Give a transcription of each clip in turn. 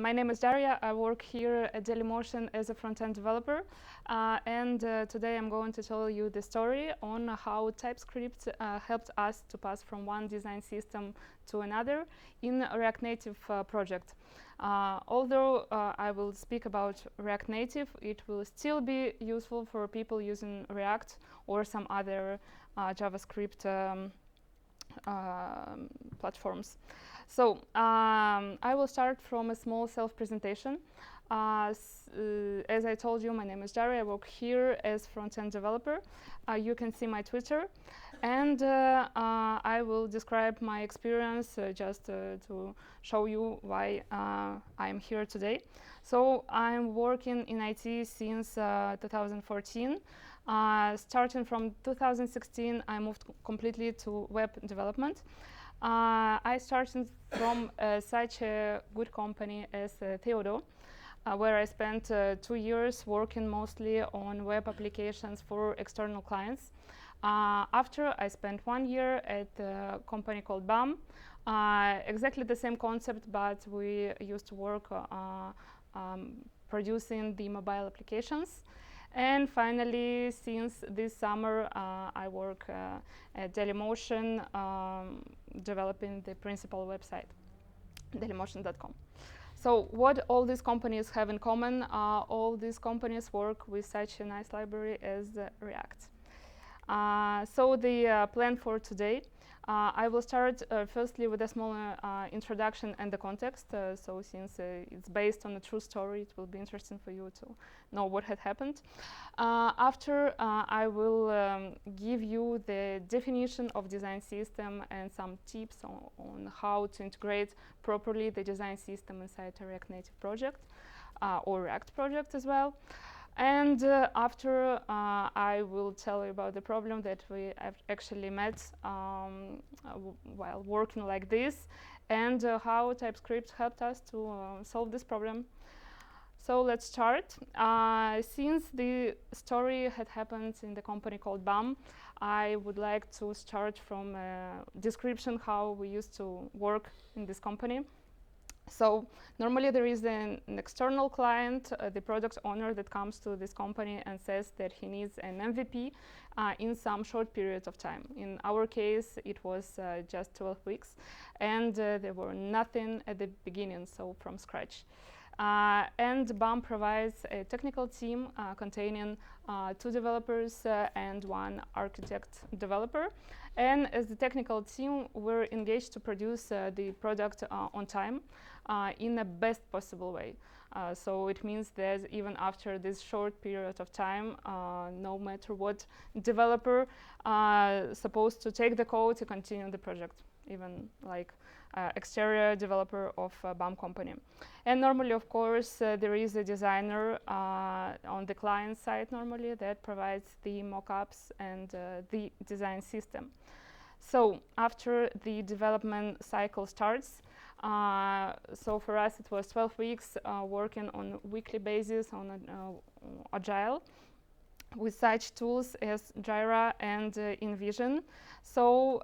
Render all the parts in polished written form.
My name is Daria. I work here at Dailymotion as a front-end developer, and today I'm going to tell you the story on how TypeScript helped us to pass from one design system to another in a React Native project. Although I will speak about React Native, it will still be useful for people using React or some other JavaScript platforms. So I will start from a small self-presentation. As I told you, my name is Daria. I work here as front-end developer. You can see my Twitter, and I will describe my experience just to show you why I'm here today. So I'm working in IT since 2014. Starting from 2016, I moved completely to web development. I started from such a good company as Theodo, where I spent 2 years working mostly on web applications for external clients. After, I spent 1 year at a company called BAM. Exactly the same concept, but we used to work producing the mobile applications. And finally, since this summer, I work at Dailymotion, developing the principal website, dailymotion.com. So what all these companies have in common, all these companies work with such a nice library as React. So the plan for today, I will start firstly with a small introduction and the context. So since it's based on a true story, it will be interesting for you to know what had happened. After, I will give you the definition of design system and some tips on how to integrate properly the design system inside a React Native project or React project as well. And after, I will tell you about the problem that we have actually met while working like this, and how TypeScript helped us to solve this problem. So let's start. Since the story had happened in the company called BAM, I would like to start from a description how we used to work in this company. So normally there is an external client, the product owner, that comes to this company and says that he needs an MVP in some short period of time. In our case, it was just 12 weeks, and there were nothing at the beginning, so from scratch. And BAM provides a technical team containing 2 developers and 1 architect developer. And as the technical team, we're engaged to produce the product on time in the best possible way. So it means that even after this short period of time, no matter what developer supposed to take the code to continue the project, even like exterior developer of BAM company. And normally, of course, there is a designer on the client side normally that provides the mockups and the design system. So after the development cycle starts, so for us it was 12 weeks working on a weekly basis on agile with such tools as Jira and InVision. So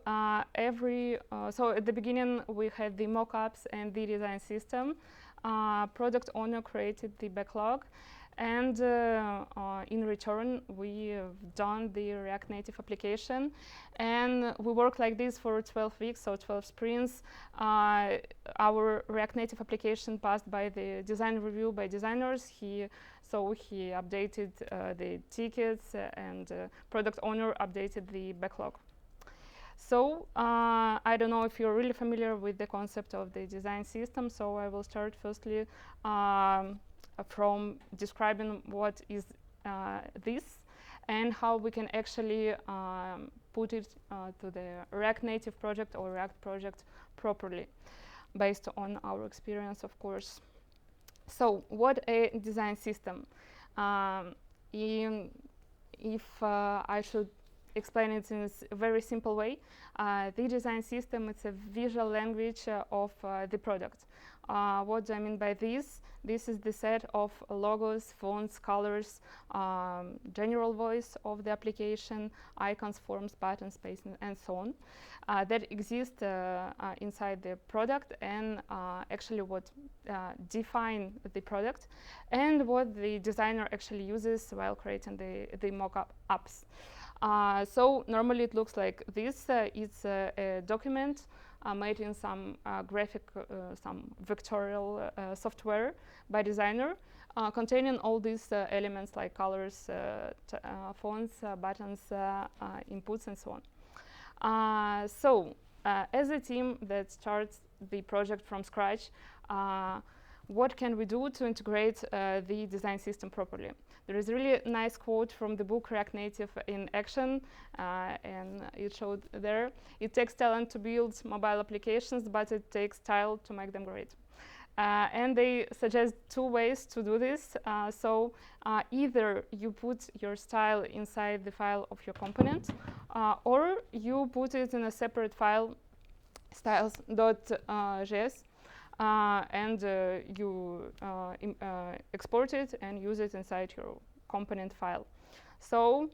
so at the beginning we had the mockups and the design system. Product owner created the backlog, and in return we've done the React Native application, and we worked like this for 12 weeks, so 12 sprints. Our React Native application passed by the design review by designers. So he updated the tickets, and product owner updated the backlog. So I don't know if you're really familiar with the concept of the design system, so I will start firstly from describing what is this and how we can actually put it to the React Native project or React project properly, based on our experience, of course. So what a design system? If I should explain it in a very simple way, the design system is a visual language of the product. What do I mean by this? This is the set of logos, fonts, colors, general voice of the application, icons, forms, buttons, space, and so on, that exist inside the product, and actually what define the product, and what the designer actually uses while creating the mock-up apps. So normally it looks like this. It's a document made in some some vectorial software by designer, containing all these elements like colors, fonts, buttons, inputs, and so on. So as a team that starts the project from scratch, what can we do to integrate the design system properly? There is a really nice quote from the book React Native in Action, and it showed there. It takes talent to build mobile applications, but it takes style to make them great. And they suggest two ways to do this. Either you put your style inside the file of your component, or you put it in a separate file, styles.js, and you export it and use it inside your component file. So,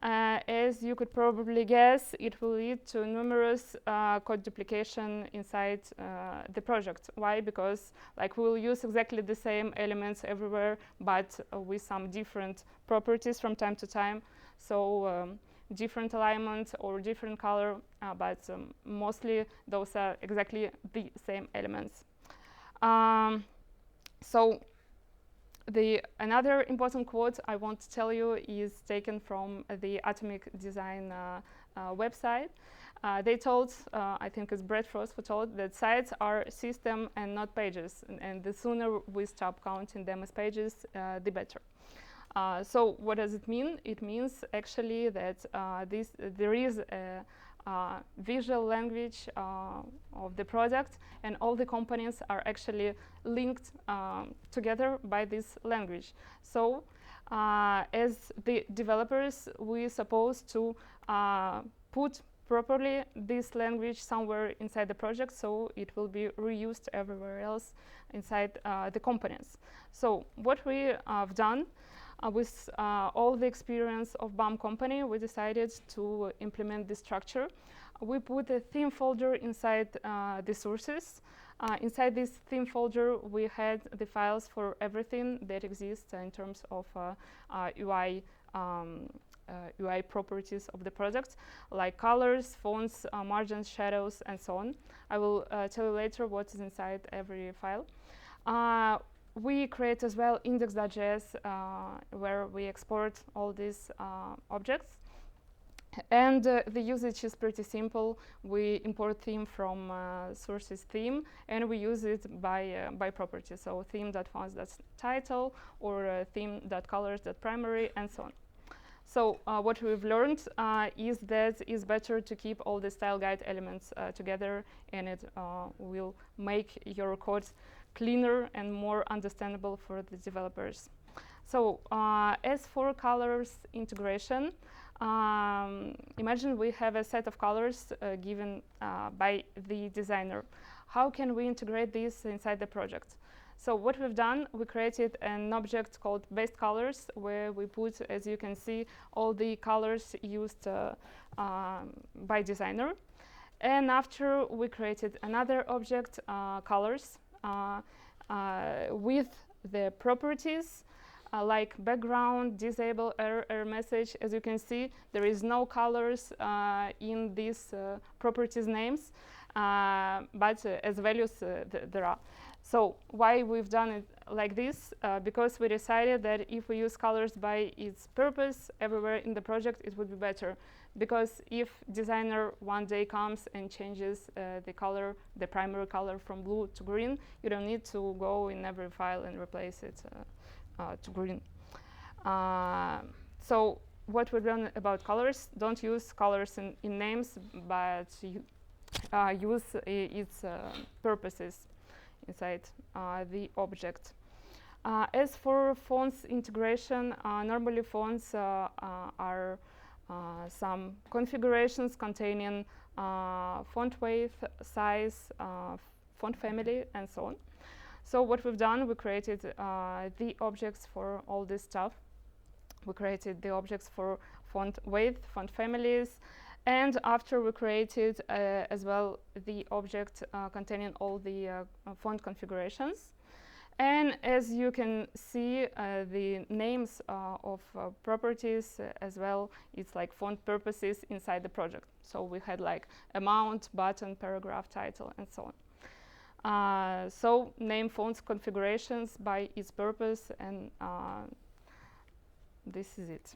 as you could probably guess, it will lead to numerous code duplication inside the project. Why? Because we'll use exactly the same elements everywhere, but with some different properties from time to time. So different alignment or different color, but mostly those are exactly the same elements. So another important quote I want to tell you is taken from the Atomic Design website. They told, I think it's Brett Frost who told, that sites are system and not pages, and the sooner we stop counting them as pages, the better. So what does it mean? It means actually that there is a visual language of the product, and all the components are actually linked together by this language. So as the developers, we're supposed to put properly this language somewhere inside the project, so it will be reused everywhere else inside the components. So what we have done, with all the experience of BAM company, we decided to implement this structure. We put a theme folder inside the sources. Inside this theme folder, we had the files for everything that exists in terms of UI properties of the product, like colors, fonts, margins, shadows, and so on. I will tell you later what is inside every file. We create as well index.js, where we export all these objects. And the usage is pretty simple. We import theme from sources theme, and we use it by property. So theme.fonts.title, or theme.colors.primary, and so on. So what we've learned is that it's better to keep all the style guide elements together, and it will make your code cleaner and more understandable for the developers. So as for colors integration, imagine we have a set of colors given by the designer. How can we integrate this inside the project? So what we've done, we created an object called based colors, where we put, as you can see, all the colors used by designer. And after, we created another object, colors, with the properties like background, disable, error message. As you can see, there is no colors in these properties names, but as values there are. So why we've done it like this? Because we decided that if we use colors by its purpose everywhere in the project, it would be better. Because if designer one day comes and changes the color, the primary color from blue to green, you don't need to go in every file and replace it to green. So what we've done about colors, don't use colors in names, but use its purposes inside the object. As for fonts integration, normally fonts are some configurations containing font weight, size, font family, and so on. So what we've done, we created the objects for all this stuff. We created the objects for font width, font families, and after we created as well the object containing all the font configurations. And as you can see, the names of properties as well, it's like font purposes inside the project. So we had like amount, button, paragraph, title, and so on. So name fonts configurations by its purpose, and this is it.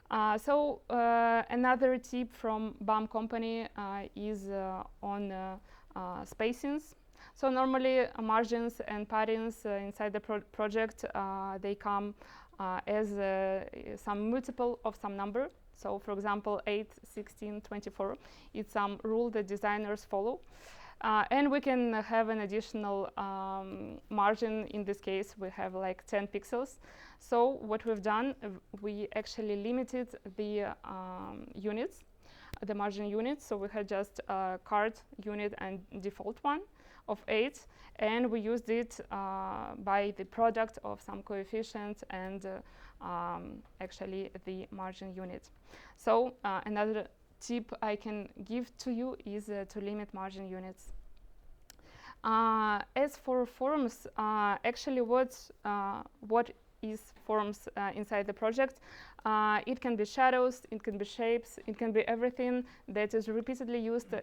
Another tip from BAM company is on spacings. So normally margins and paddings inside the project, they come as some multiple of some number. So for example, 8, 16, 24, it's some rule that designers follow. And we can have an additional margin. In this case, we have like 10 pixels. So what we've done, we actually limited the units, the margin units. So we had just a card unit and default one of 8, and we used it by the product of some coefficient and actually the margin unit. So another tip I can give to you is to limit margin units. As for forms, actually what is forms inside the project? It can be shadows, it can be shapes, it can be everything that is repeatedly used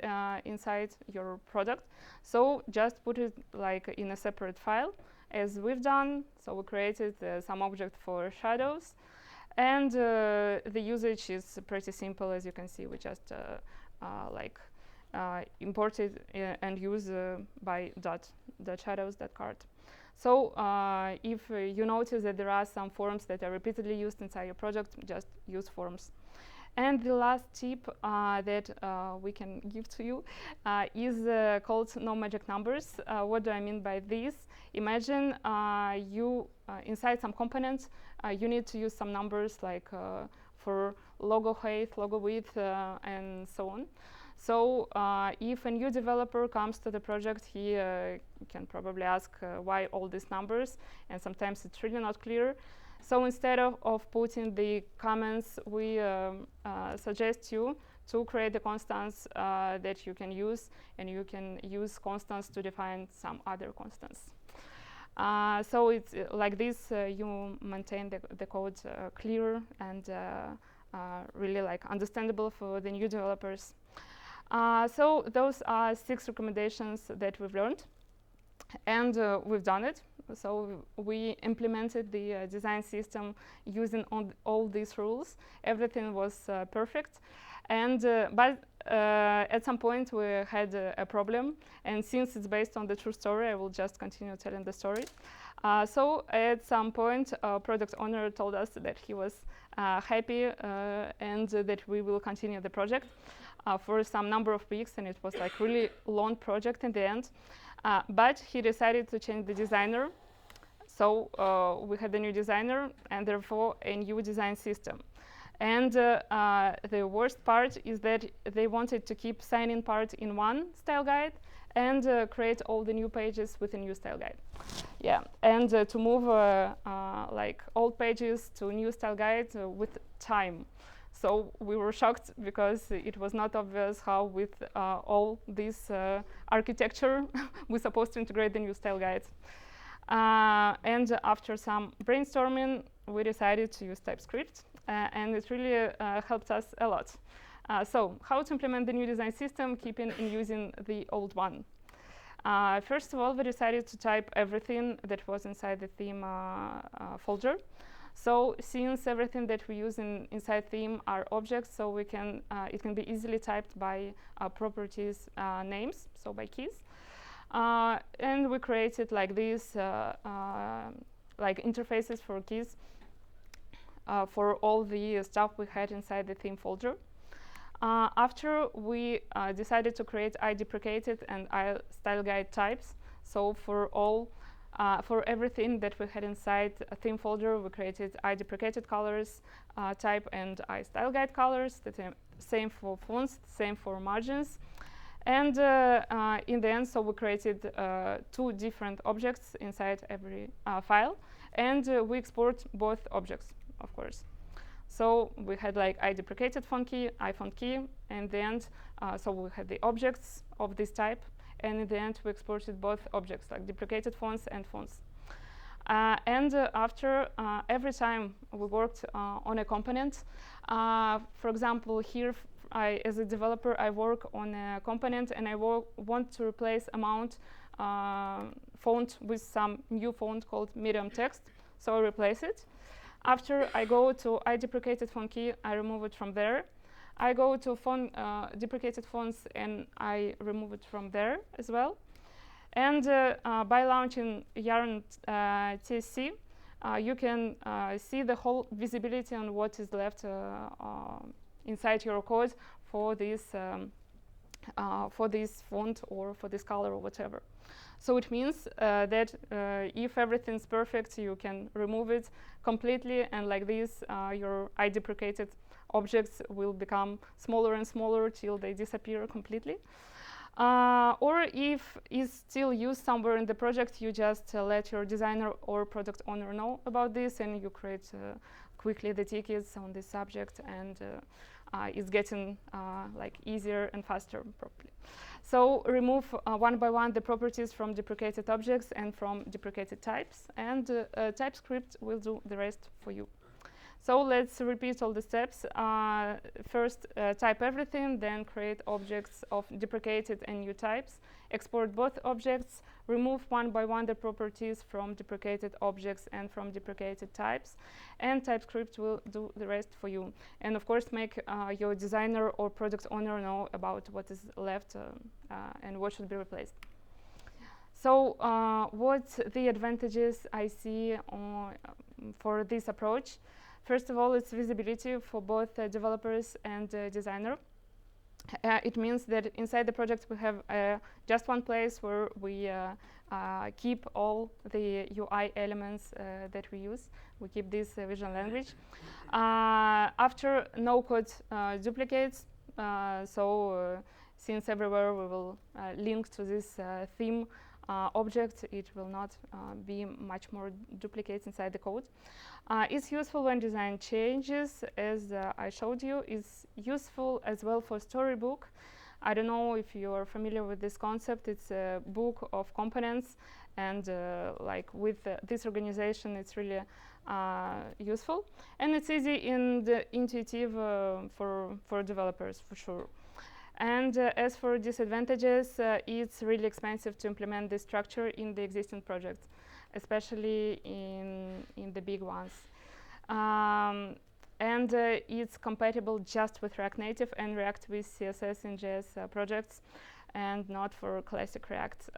inside your product. So just put it like in a separate file, as we've done. So we created some object for shadows, and the usage is pretty simple. As you can see, we just import it and use by .shadows.card. So if you notice that there are some forms that are repeatedly used inside your project, just use forms. And the last tip that we can give to you is called no magic numbers. What do I mean by this? Imagine you inside some components, you need to use some numbers like for logo height, logo width, and so on. So if a new developer comes to the project, he can probably ask why all these numbers, and sometimes it's really not clear. So instead of putting the comments, we suggest you to create the constants that you can use, and you can use constants to define some other constants. So it's like this, you maintain the code clear and really like understandable for the new developers. So those are 6 recommendations that we've learned, and we've done it. So we implemented the design system using all these rules. Everything was perfect, and but at some point we had a problem, and since it's based on the true story, I will just continue telling the story. So at some point, product owner told us that he was happy and that we will continue the project for some number of weeks, and it was like really long project in the end. But he decided to change the designer. So we had a new designer and therefore a new design system. And the worst part is that they wanted to keep sign-in part in one style guide and create all the new pages with a new style guide. Yeah, and to move like old pages to new style guide with time. So we were shocked because it was not obvious how with all this architecture we're supposed to integrate the new style guides. And after some brainstorming, we decided to use TypeScript, and it really helped us a lot. So how to implement the new design system, keeping and using the old one? First of all, we decided to type everything that was inside the theme folder. So since everything that we use inside theme are objects, so we can it can be easily typed by properties names, so by keys. And we created like these like interfaces for keys for all the stuff we had inside the theme folder. After we decided to create I-deprecated and style guide types. So for all for everything that we had inside a theme folder, we created I-deprecated colors type and I-style guide colors. The same for fonts, same for margins. And in the end, so we created 2 different objects inside every file, and we export both objects, of course. So we had like deprecated font key, iFont key, and then so we had the objects of this type, and in the end we exported both objects, like deprecated fonts and fonts. And after every time we worked on a component, for example, here as a developer, I work on a component and I want to replace amount font with some new font called medium text, so I replace it. After I go to deprecated font key, I remove it from there. I go to deprecated fonts and I remove it from there as well. And by launching Yarn TSC, you can see the whole visibility on what is left inside your code for this font or for this color or whatever. So it means that if everything's perfect, you can remove it completely, and like this, your deprecated objects will become smaller and smaller till they disappear completely. Or if it's still used somewhere in the project, you just let your designer or product owner know about this, and you create quickly the tickets on this subject, and it's getting like easier and faster probably. So remove one by one the properties from deprecated objects and from deprecated types, and TypeScript will do the rest for you. So let's repeat all the steps. First, type everything, then create objects of deprecated and new types, export both objects, remove one by one the properties from deprecated objects and from deprecated types, and TypeScript will do the rest for you. And of course, make your designer or product owner know about what is left and what should be replaced. So what the advantages I see for this approach? First of all, it's visibility for both developers and designer. It means that inside the project we have just one place where we keep all the UI elements that we use. We keep this visual language. After, no code duplicates. Since everywhere we will link to this theme object, it will not be much more duplicates inside the code. It's useful when design changes, as I showed you. It's useful as well for storybook. I don't know if you are familiar with this concept. It's a book of components, and like with this organization, it's really useful, and it's easy and intuitive for developers for sure. And as for disadvantages, it's really expensive to implement this structure in the existing projects, especially in the big ones. And it's compatible just with React Native and React with CSS and JS projects, and not for classic React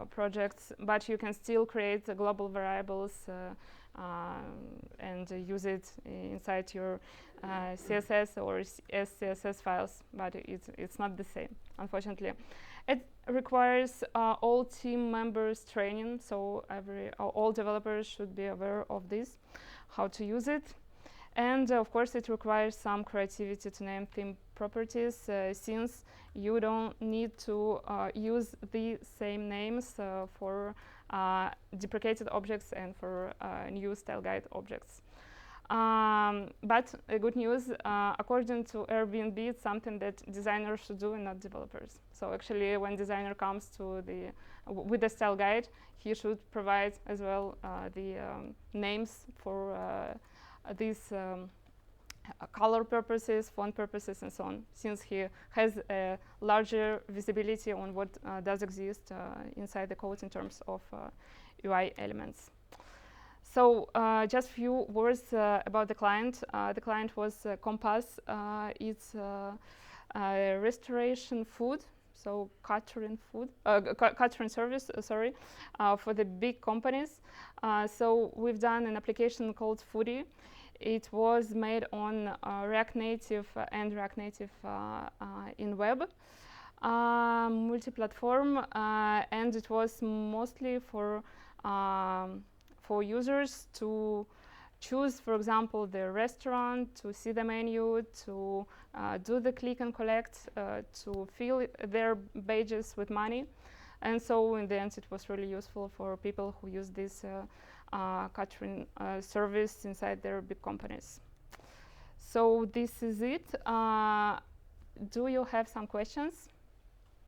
projects. But you can still create the global variables and use it inside your CSS or SCSS files, but it's not the same, unfortunately. It requires all team members training, so all developers should be aware of this, how to use it. And of course, it requires some creativity to name theme properties, since you don't need to use the same names for deprecated objects and for new style guide objects. But good news, according to Airbnb, it's something that designers should do and not developers. So actually, when designer comes to with the style guide, he should provide as well the names for these color purposes, font purposes, and so on, since he has a larger visibility on what does exist inside the code in terms of UI elements. So just a few words about the client. The client was Compass. It's restoration food, so catering service, for the big companies. So we've done an application called Foodie. It was made on React Native and React Native in web, multi-platform, and it was mostly for users to choose, for example, the restaurant, to see the menu, to do the click and collect, to fill their badges with money. And so in the end, it was really useful for people who use this catering service inside their big companies. So this is it. Do you have some questions?